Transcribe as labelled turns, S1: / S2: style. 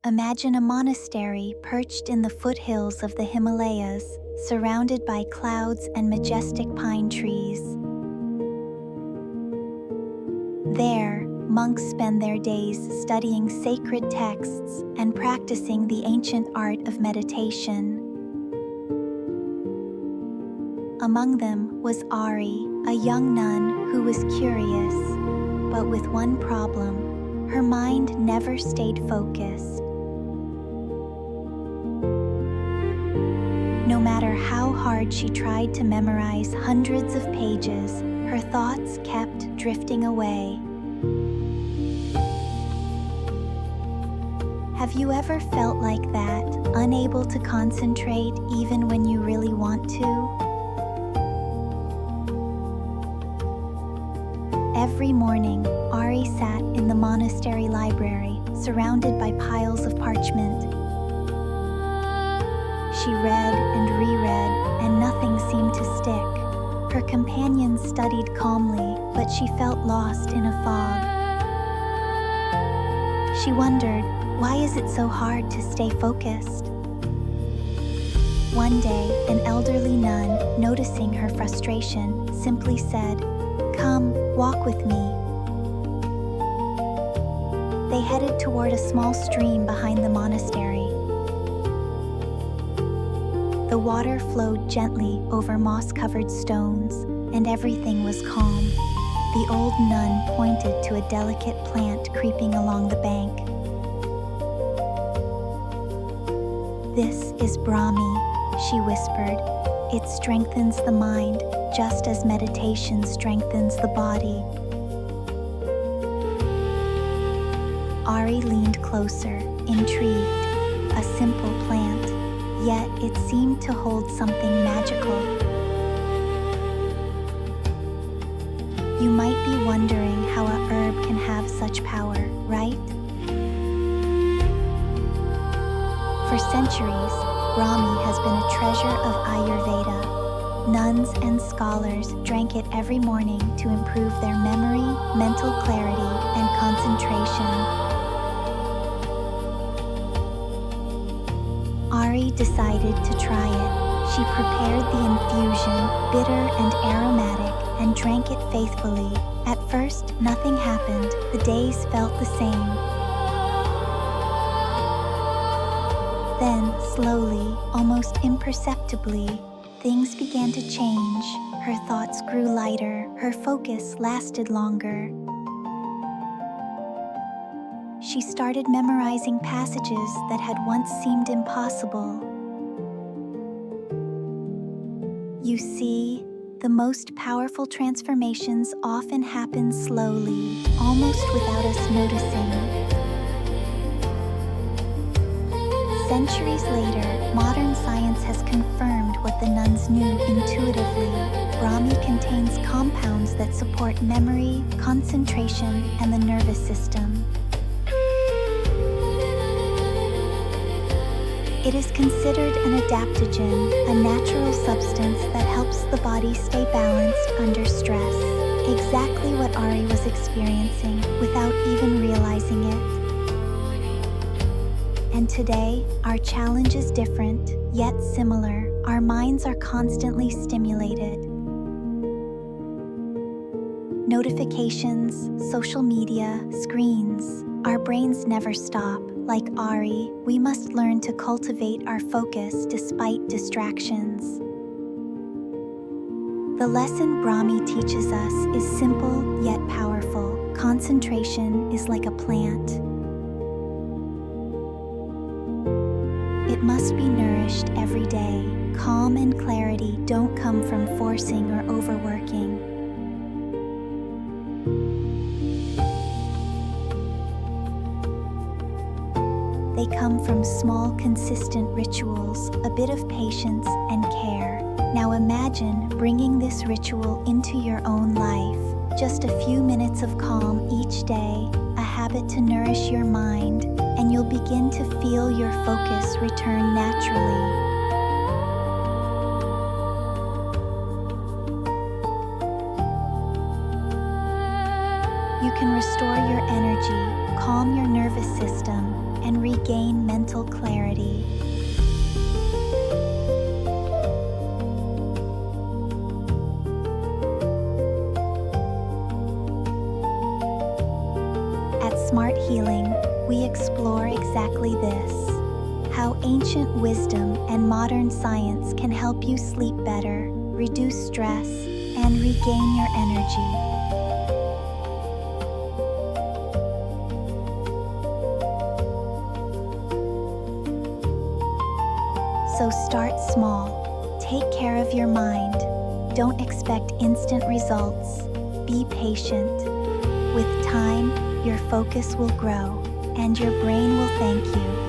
S1: Imagine a monastery perched in the foothills of the Himalayas, surrounded by clouds and majestic pine trees. There, monks spend their days studying sacred texts and practicing the ancient art of meditation. Among them was Ari, a young nun who was curious, but with one problem: her mind never stayed focused. No matter how hard she tried to memorize hundreds of pages, her thoughts kept drifting away. Have you ever felt like that, unable to concentrate even when you really want to? Every morning, Ari sat in the monastery library, surrounded by piles of parchment. She read and reread, and nothing seemed to stick. Her companions studied calmly, but she felt lost in a fog. She wondered, why is it so hard to stay focused? One day, an elderly nun, noticing her frustration, simply said, "Come, walk with me." They headed toward a small stream behind the monastery. The water flowed gently over moss-covered stones, and everything was calm. The old nun pointed to a delicate plant creeping along the bank. "This is Brahmi," she whispered. "It strengthens the mind, just as meditation strengthens the body." Ari leaned closer, intrigued. A simple plant, yet it seemed to hold something magical. You might be wondering how a herb can have such power, right? For centuries, Brahmi has been a treasure of Ayurveda. Nuns and scholars drank it every morning to improve their memory, mental clarity, and concentration. Ari decided to try it. She prepared the infusion, bitter and aromatic, and drank it faithfully. At first, nothing happened. The days felt the same. Then, slowly, almost imperceptibly, things began to change. Her thoughts grew lighter, her focus lasted longer. She started memorizing passages that had once seemed impossible. You see, the most powerful transformations often happen slowly, almost without us noticing. Centuries later, modern science has confirmed what the nuns knew intuitively. Brahmi contains compounds that support memory, concentration, and the nervous system. It is considered an adaptogen, a natural substance that helps the body stay balanced under stress. Exactly what Ari was experiencing without even realizing it. And today, our challenge is different, yet similar. Our minds are constantly stimulated. Notifications, social media, screens. Our brains never stop. Like Ari, we must learn to cultivate our focus despite distractions. The lesson Brahmi teaches us is simple yet powerful. Concentration is like a plant. It must be nourished every day. Calm and clarity don't come from forcing or overworking. They come from small, consistent rituals, a bit of patience and care. Now imagine bringing this ritual into your own life. Just a few minutes of calm each day, a habit to nourish your mind, and you'll begin to feel your focus return naturally. You can restore your energy, calm your nervous system, and regain mental clarity. At Smart Healing, we explore exactly this: how ancient wisdom and modern science can help you sleep better, reduce stress, and regain your energy. So start small. Take care of your mind. Don't expect instant results. Be patient. With time, your focus will grow, and your brain will thank you.